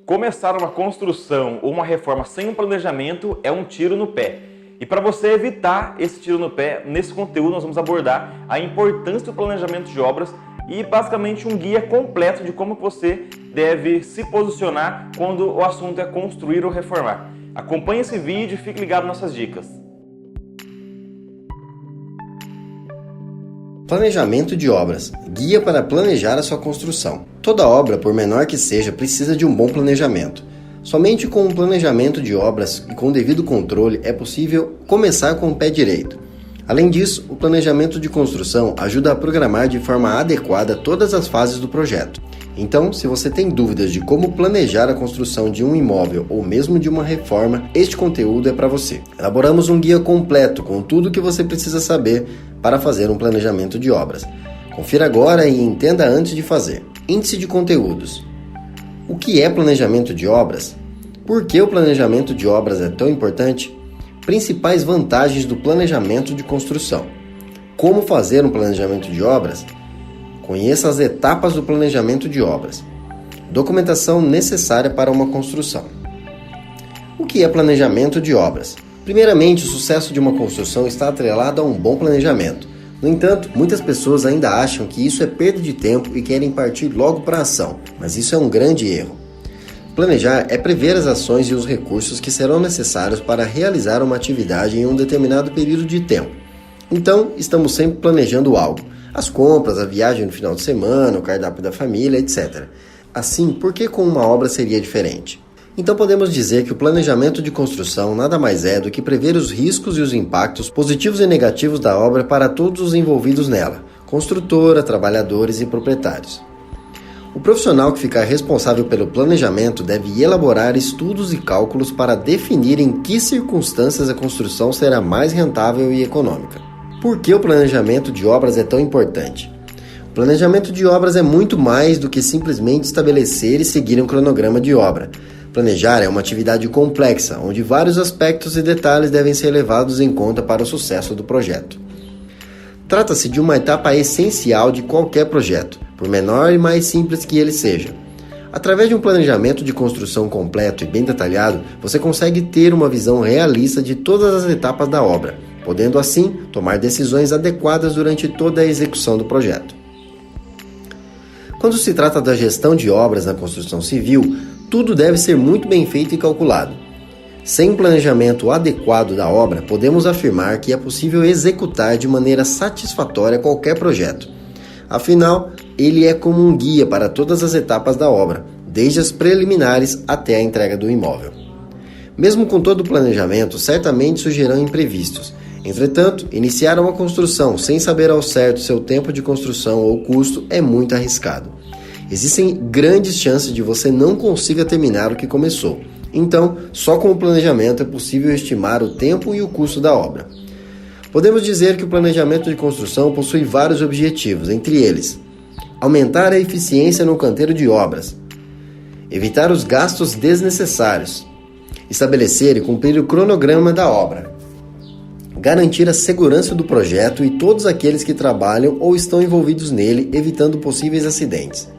Começar uma construção ou uma reforma sem um planejamento é um tiro no pé. E para você evitar esse tiro no pé, nesse conteúdo nós vamos abordar a importância do planejamento de obras e basicamente um guia completo de como você deve se posicionar quando o assunto é construir ou reformar. Acompanhe esse vídeo e fique ligado nas nossas dicas. Planejamento de obras. Guia para planejar a sua construção. Toda obra, por menor que seja, precisa de um bom planejamento. Somente com um planejamento de obras e com o devido controle é possível começar com o pé direito. Além disso, o planejamento de construção ajuda a programar de forma adequada todas as fases do projeto. Então, se você tem dúvidas de como planejar a construção de um imóvel ou mesmo de uma reforma, este conteúdo é para você. Elaboramos um guia completo com tudo o que você precisa saber para fazer um planejamento de obras. Confira agora e entenda antes de fazer. Índice de conteúdos. O que é planejamento de obras? Por que o planejamento de obras é tão importante? Principais vantagens do planejamento de construção. Como fazer um planejamento de obras? Conheça as etapas do planejamento de obras. Documentação necessária para uma construção. O que é planejamento de obras? Primeiramente, o sucesso de uma construção está atrelado a um bom planejamento. No entanto, muitas pessoas ainda acham que isso é perda de tempo e querem partir logo para a ação, mas isso é um grande erro. Planejar é prever as ações e os recursos que serão necessários para realizar uma atividade em um determinado período de tempo. Então, estamos sempre planejando algo. As compras, a viagem no final de semana, o cardápio da família, etc. Assim, por que com uma obra seria diferente? Então podemos dizer que o planejamento de construção nada mais é do que prever os riscos e os impactos positivos e negativos da obra para todos os envolvidos nela, construtora, trabalhadores e proprietários. O profissional que ficar responsável pelo planejamento deve elaborar estudos e cálculos para definir em que circunstâncias a construção será mais rentável e econômica. Por que o planejamento de obras é tão importante? O planejamento de obras é muito mais do que simplesmente estabelecer e seguir um cronograma de obra. Planejar é uma atividade complexa, onde vários aspectos e detalhes devem ser levados em conta para o sucesso do projeto. Trata-se de uma etapa essencial de qualquer projeto, por menor e mais simples que ele seja. Através de um planejamento de construção completo e bem detalhado, você consegue ter uma visão realista de todas as etapas da obra, podendo assim tomar decisões adequadas durante toda a execução do projeto. Quando se trata da gestão de obras na construção civil, tudo deve ser muito bem feito e calculado. Sem um planejamento adequado da obra, podemos afirmar que é possível executar de maneira satisfatória qualquer projeto. Afinal, ele é como um guia para todas as etapas da obra, desde as preliminares até a entrega do imóvel. Mesmo com todo o planejamento, certamente surgirão imprevistos. Entretanto, iniciar uma construção sem saber ao certo seu tempo de construção ou custo é muito arriscado. Existem grandes chances de você não consiga terminar o que começou. Então, só com o planejamento é possível estimar o tempo e o custo da obra. Podemos dizer que o planejamento de construção possui vários objetivos, entre eles: aumentar a eficiência no canteiro de obras, evitar os gastos desnecessários, estabelecer e cumprir o cronograma da obra, garantir a segurança do projeto e todos aqueles que trabalham ou estão envolvidos nele, evitando possíveis acidentes.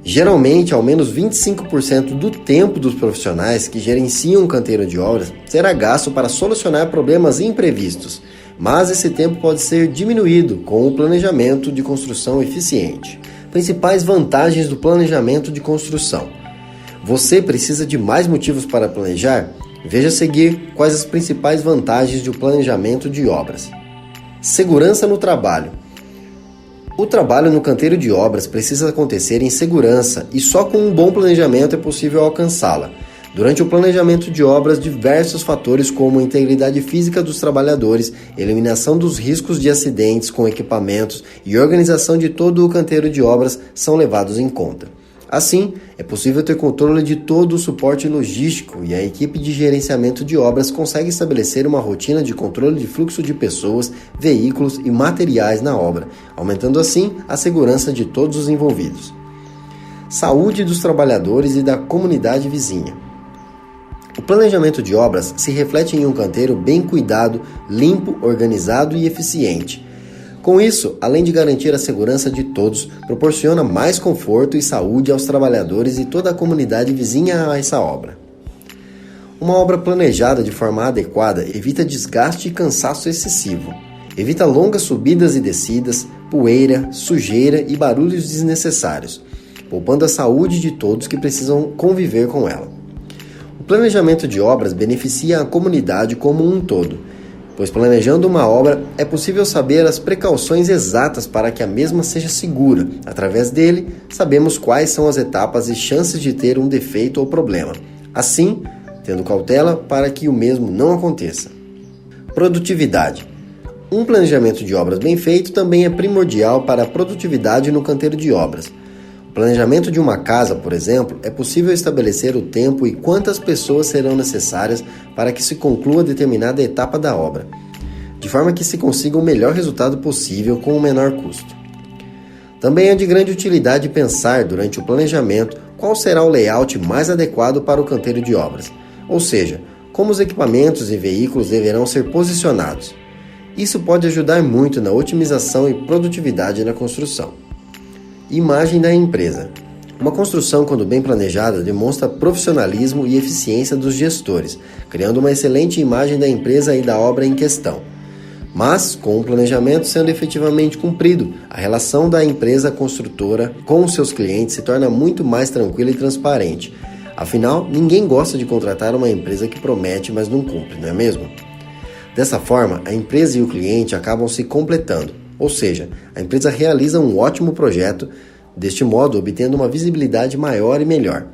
Geralmente, ao menos 25% do tempo dos profissionais que gerenciam um canteiro de obras será gasto para solucionar problemas imprevistos, mas esse tempo pode ser diminuído com o planejamento de construção eficiente. Principais vantagens do planejamento de construção. Você precisa de mais motivos para planejar? Veja a seguir quais as principais vantagens do planejamento de obras. Segurança no trabalho. O trabalho no canteiro de obras precisa acontecer em segurança e só com um bom planejamento é possível alcançá-la. Durante o planejamento de obras, diversos fatores como a integridade física dos trabalhadores, eliminação dos riscos de acidentes com equipamentos e organização de todo o canteiro de obras são levados em conta. Assim, é possível ter controle de todo o suporte logístico e a equipe de gerenciamento de obras consegue estabelecer uma rotina de controle de fluxo de pessoas, veículos e materiais na obra, aumentando assim a segurança de todos os envolvidos. Saúde dos trabalhadores e da comunidade vizinha. O planejamento de obras se reflete em um canteiro bem cuidado, limpo, organizado e eficiente. Com isso, além de garantir a segurança de todos, proporciona mais conforto e saúde aos trabalhadores e toda a comunidade vizinha a essa obra. Uma obra planejada de forma adequada evita desgaste e cansaço excessivo. Evita longas subidas e descidas, poeira, sujeira e barulhos desnecessários, poupando a saúde de todos que precisam conviver com ela. O planejamento de obras beneficia a comunidade como um todo, pois planejando uma obra é possível saber as precauções exatas para que a mesma seja segura. Através dele, sabemos quais são as etapas e chances de ter um defeito ou problema. Assim, tendo cautela para que o mesmo não aconteça. Produtividade. Um planejamento de obras bem feito também é primordial para a produtividade no canteiro de obras. O planejamento de uma casa, por exemplo, é possível estabelecer o tempo e quantas pessoas serão necessárias para que se conclua determinada etapa da obra, de forma que se consiga o melhor resultado possível com o menor custo. Também é de grande utilidade pensar, durante o planejamento, qual será o layout mais adequado para o canteiro de obras, ou seja, como os equipamentos e veículos deverão ser posicionados. Isso pode ajudar muito na otimização e produtividade na construção. Imagem da empresa. Uma construção, quando bem planejada, demonstra profissionalismo e eficiência dos gestores, criando uma excelente imagem da empresa e da obra em questão. Mas, com o planejamento sendo efetivamente cumprido, a relação da empresa construtora com os seus clientes se torna muito mais tranquila e transparente. Afinal, ninguém gosta de contratar uma empresa que promete, mas não cumpre, não é mesmo? Dessa forma, a empresa e o cliente acabam se completando, ou seja, a empresa realiza um ótimo projeto, deste modo obtendo uma visibilidade maior e melhor.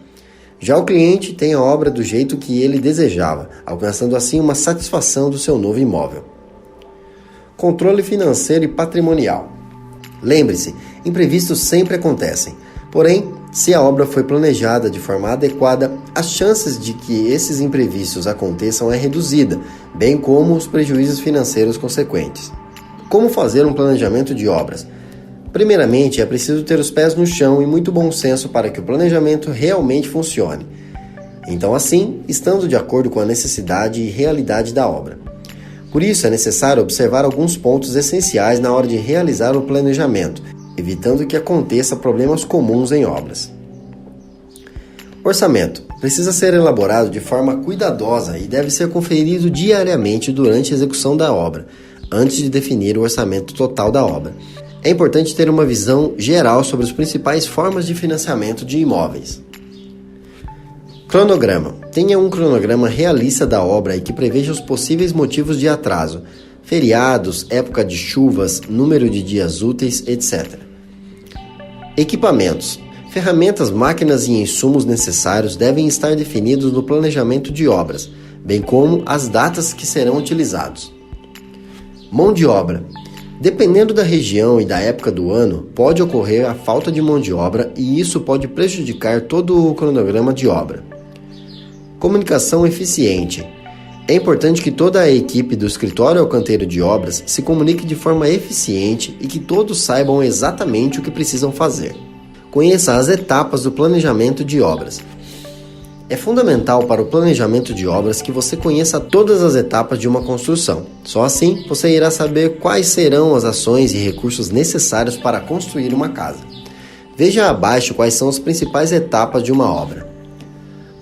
Já o cliente tem a obra do jeito que ele desejava, alcançando assim uma satisfação do seu novo imóvel. Controle financeiro e patrimonial. Lembre-se, imprevistos sempre acontecem, porém, se a obra foi planejada de forma adequada, as chances de que esses imprevistos aconteçam é reduzida, bem como os prejuízos financeiros consequentes. Como fazer um planejamento de obras? Primeiramente, é preciso ter os pés no chão e muito bom senso para que o planejamento realmente funcione. Então, assim, estando de acordo com a necessidade e realidade da obra. Por isso, é necessário observar alguns pontos essenciais na hora de realizar o planejamento, evitando que aconteça problemas comuns em obras. Orçamento. Precisa ser elaborado de forma cuidadosa e deve ser conferido diariamente durante a execução da obra, antes de definir o orçamento total da obra. É importante ter uma visão geral sobre as principais formas de financiamento de imóveis. Cronograma. Tenha um cronograma realista da obra e que preveja os possíveis motivos de atraso, feriados, época de chuvas, número de dias úteis, etc. Equipamentos. Ferramentas, máquinas e insumos necessários devem estar definidos no planejamento de obras, bem como as datas que serão utilizados. Mão de obra. Dependendo da região e da época do ano, pode ocorrer a falta de mão de obra e isso pode prejudicar todo o cronograma de obra. Comunicação eficiente. É importante que toda a equipe do escritório ou canteiro de obras se comunique de forma eficiente e que todos saibam exatamente o que precisam fazer. Conheça as etapas do planejamento de obras. É fundamental para o planejamento de obras que você conheça todas as etapas de uma construção. Só assim você irá saber quais serão as ações e recursos necessários para construir uma casa. Veja abaixo quais são as principais etapas de uma obra.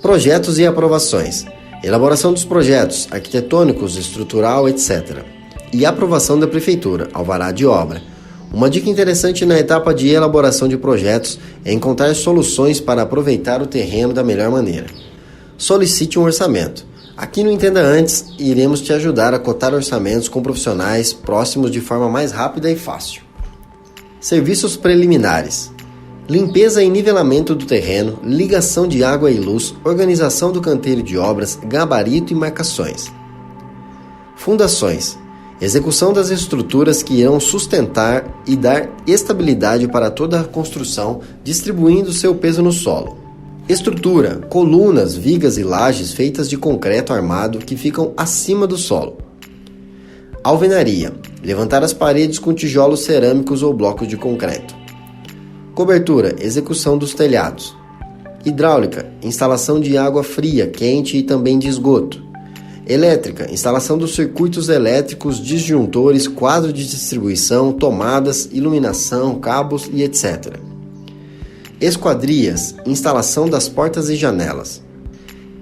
Projetos e aprovações. Elaboração dos projetos arquitetônicos, estrutural, etc. E aprovação da prefeitura, alvará de obra. Uma dica interessante na etapa de elaboração de projetos é encontrar soluções para aproveitar o terreno da melhor maneira. Solicite um orçamento. Aqui no Entenda Antes, iremos te ajudar a cotar orçamentos com profissionais próximos de forma mais rápida e fácil. Serviços preliminares. Limpeza e nivelamento do terreno, ligação de água e luz, organização do canteiro de obras, gabarito e marcações. Fundações. Execução das estruturas que irão sustentar e dar estabilidade para toda a construção, distribuindo seu peso no solo. Estrutura, colunas, vigas e lajes feitas de concreto armado que ficam acima do solo. Alvenaria, levantar as paredes com tijolos cerâmicos ou blocos de concreto. Cobertura, execução dos telhados. Hidráulica, instalação de água fria, quente e também de esgoto. Elétrica, instalação dos circuitos elétricos, disjuntores, quadro de distribuição, tomadas, iluminação, cabos e etc. Esquadrias, instalação das portas e janelas.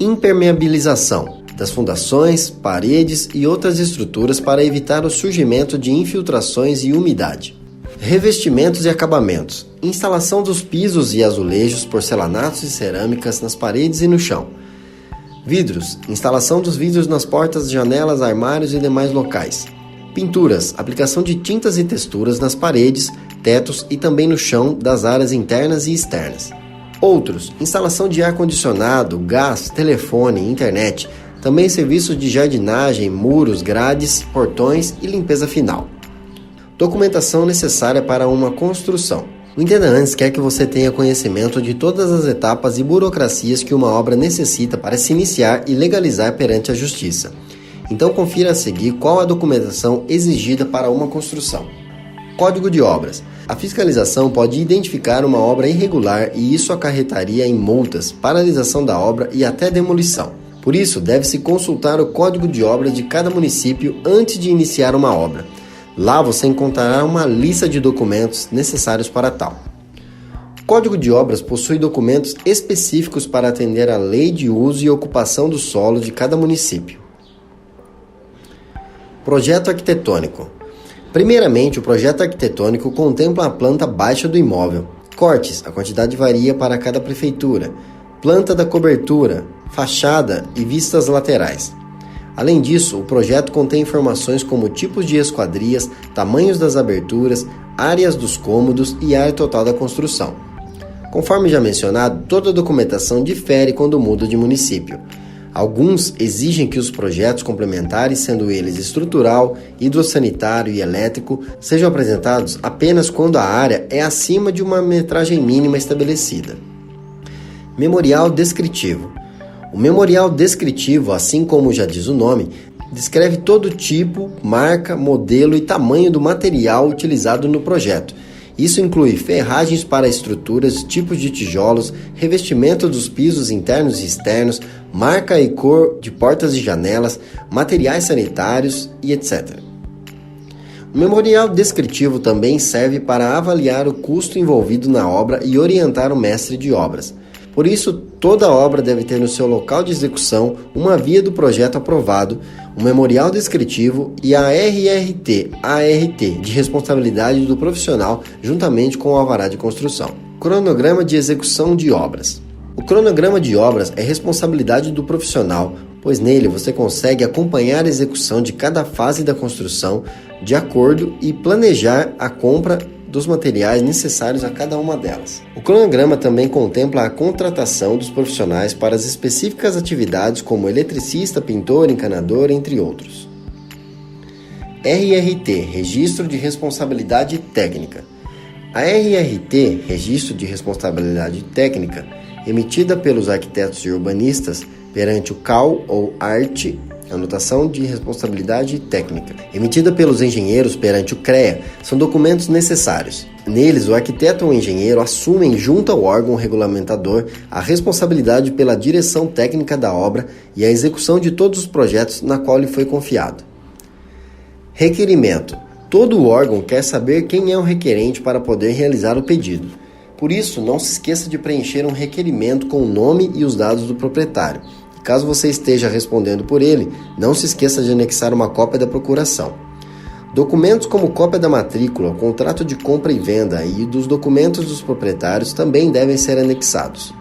Impermeabilização das fundações, paredes e outras estruturas para evitar o surgimento de infiltrações e umidade. Revestimentos e acabamentos. Instalação dos pisos e azulejos, porcelanatos e cerâmicas nas paredes e no chão. Vidros. Instalação dos vidros nas portas, janelas, armários e demais locais. Pinturas. Aplicação de tintas e texturas nas paredes, tetos e também no chão das áreas internas e externas. Outros. Instalação de ar-condicionado, gás, telefone, internet. Também serviços de jardinagem, muros, grades, portões e limpeza final. Documentação necessária para uma construção. O Entenda Antes quer que você tenha conhecimento de todas as etapas e burocracias que uma obra necessita para se iniciar e legalizar perante a Justiça. Então confira a seguir qual a documentação exigida para uma construção. Código de Obras. A fiscalização pode identificar uma obra irregular e isso acarretaria em multas, paralisação da obra e até demolição. Por isso, deve-se consultar o Código de Obras de cada município antes de iniciar uma obra. Lá você encontrará uma lista de documentos necessários para tal. O Código de Obras possui documentos específicos para atender à lei de uso e ocupação do solo de cada município. Projeto arquitetônico. Primeiramente, o projeto arquitetônico contempla a planta baixa do imóvel. Cortes, a quantidade varia para cada prefeitura. Planta da cobertura, fachada e vistas laterais. Além disso, o projeto contém informações como tipos de esquadrias, tamanhos das aberturas, áreas dos cômodos e área total da construção. Conforme já mencionado, toda a documentação difere quando muda de município. Alguns exigem que os projetos complementares, sendo eles estrutural, hidrossanitário e elétrico, sejam apresentados apenas quando a área é acima de uma metragem mínima estabelecida. Memorial descritivo. O memorial descritivo, assim como já diz o nome, descreve todo tipo, marca, modelo e tamanho do material utilizado no projeto. Isso inclui ferragens para estruturas, tipos de tijolos, revestimento dos pisos internos e externos, marca e cor de portas e janelas, materiais sanitários e etc. O memorial descritivo também serve para avaliar o custo envolvido na obra e orientar o mestre de obras. Por isso, toda obra deve ter no seu local de execução uma via do projeto aprovado, um memorial descritivo e a ART de responsabilidade do profissional juntamente com o alvará de construção. Cronograma de execução de obras. O cronograma de obras é responsabilidade do profissional, pois nele você consegue acompanhar a execução de cada fase da construção de acordo e planejar a compra dos materiais necessários a cada uma delas. O cronograma também contempla a contratação dos profissionais para as específicas atividades como eletricista, pintor, encanador, entre outros. RRT, Registro de Responsabilidade Técnica. A RRT, Registro de Responsabilidade Técnica, emitida pelos arquitetos e urbanistas perante o CAL ou ART, Anotação de Responsabilidade Técnica, emitida pelos engenheiros perante o CREA, são documentos necessários. Neles, o arquiteto ou o engenheiro assumem junto ao órgão regulamentador a responsabilidade pela direção técnica da obra e a execução de todos os projetos na qual lhe foi confiado. Requerimento. Todo órgão quer saber quem é o requerente para poder realizar o pedido. Por isso, não se esqueça de preencher um requerimento com o nome e os dados do proprietário. Caso você esteja respondendo por ele, não se esqueça de anexar uma cópia da procuração. Documentos como cópia da matrícula, contrato de compra e venda e dos documentos dos proprietários também devem ser anexados.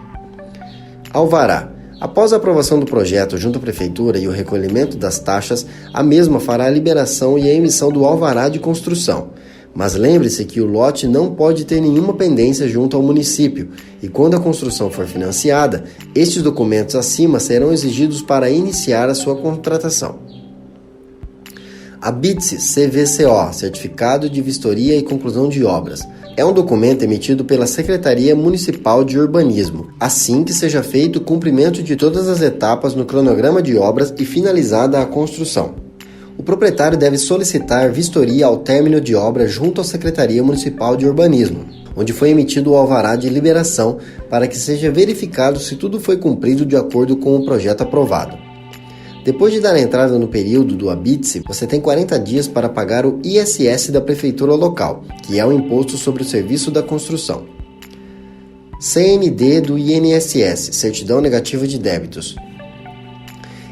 Alvará. Após a aprovação do projeto junto à Prefeitura e o recolhimento das taxas, a mesma fará a liberação e a emissão do alvará de construção. Mas lembre-se que o lote não pode ter nenhuma pendência junto ao município e quando a construção for financiada, estes documentos acima serão exigidos para iniciar a sua contratação. A BITS-CVCO, Certificado de Vistoria e Conclusão de Obras, é um documento emitido pela Secretaria Municipal de Urbanismo, assim que seja feito o cumprimento de todas as etapas no cronograma de obras e finalizada a construção. O proprietário deve solicitar vistoria ao término de obra junto à Secretaria Municipal de Urbanismo, onde foi emitido o alvará de liberação para que seja verificado se tudo foi cumprido de acordo com o projeto aprovado. Depois de dar a entrada no período do habite-se, você tem 40 dias para pagar o ISS da prefeitura local, que é o Imposto sobre o Serviço da Construção. CND do INSS, Certidão Negativa de Débitos.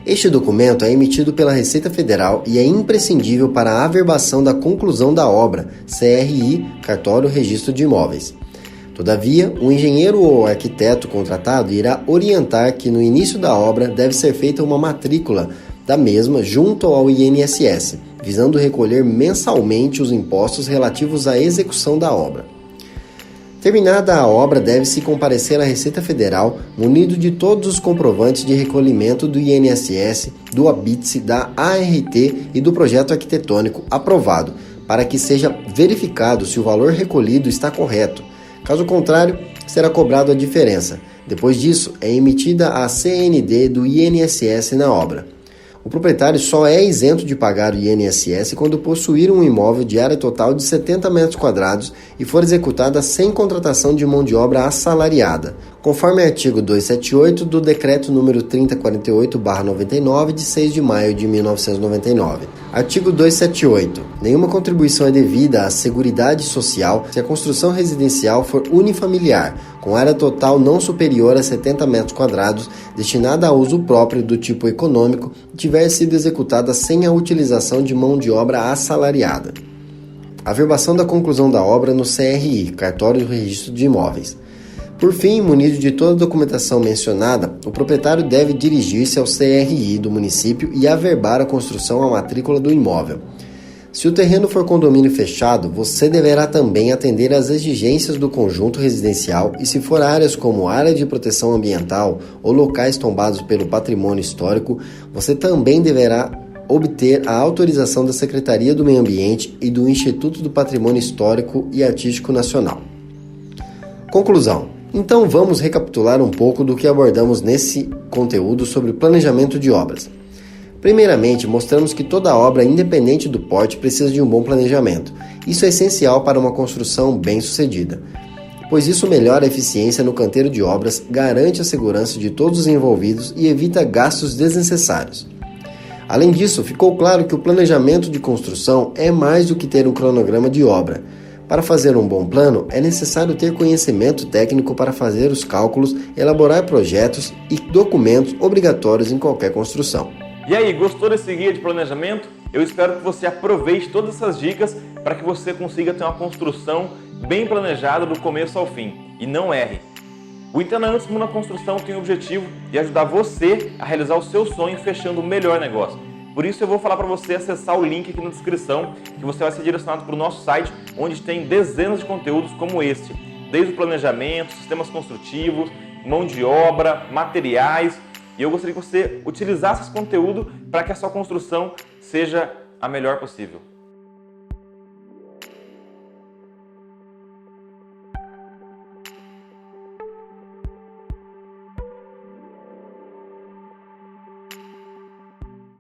Este documento é emitido pela Receita Federal e é imprescindível para a averbação da conclusão da obra, CRI, Cartório Registro de Imóveis. Todavia, o engenheiro ou arquiteto contratado irá orientar que no início da obra deve ser feita uma matrícula da mesma junto ao INSS, visando recolher mensalmente os impostos relativos à execução da obra. Terminada a obra, deve-se comparecer à Receita Federal munido de todos os comprovantes de recolhimento do INSS, do habite-se, da ART e do projeto arquitetônico aprovado, para que seja verificado se o valor recolhido está correto. Caso contrário, será cobrado a diferença. Depois disso, é emitida a CND do INSS na obra. O proprietário só é isento de pagar o INSS quando possuir um imóvel de área total de 70 metros quadrados e for executada sem contratação de mão de obra assalariada, conforme artigo 278 do Decreto número 3048/99 de 6 de maio de 1999. Artigo 278. Nenhuma contribuição é devida à Seguridade Social se a construção residencial for unifamiliar, com área total não superior a 70 metros quadrados, destinada a uso próprio do tipo econômico e tiver sido executada sem a utilização de mão de obra assalariada. Averbação da conclusão da obra no CRI, Cartório do Registro de Imóveis. Por fim, munido de toda a documentação mencionada, o proprietário deve dirigir-se ao CRI do município e averbar a construção à matrícula do imóvel. Se o terreno for condomínio fechado, você deverá também atender às exigências do conjunto residencial e, se for áreas como área de proteção ambiental ou locais tombados pelo patrimônio histórico, você também deverá obter a autorização da Secretaria do Meio Ambiente e do Instituto do Patrimônio Histórico e Artístico Nacional. Conclusão. Então vamos recapitular um pouco do que abordamos nesse conteúdo sobre planejamento de obras. Primeiramente, mostramos que toda obra, independente do porte, precisa de um bom planejamento. Isso é essencial para uma construção bem-sucedida, pois isso melhora a eficiência no canteiro de obras, garante a segurança de todos os envolvidos e evita gastos desnecessários. Além disso, ficou claro que o planejamento de construção é mais do que ter um cronograma de obra. Para fazer um bom plano, é necessário ter conhecimento técnico para fazer os cálculos, elaborar projetos e documentos obrigatórios em qualquer construção. E aí, gostou desse guia de planejamento? Eu espero que você aproveite todas essas dicas para que você consiga ter uma construção bem planejada do começo ao fim e não erre. O Entenda Antes Mundo na Construção tem o objetivo de ajudar você a realizar o seu sonho fechando o melhor negócio. Por isso eu vou falar para você acessar o link aqui na descrição, que você vai ser direcionado para o nosso site, onde tem dezenas de conteúdos como este, desde o planejamento, sistemas construtivos, mão de obra, materiais. E eu gostaria que você utilizasse esse conteúdo para que a sua construção seja a melhor possível.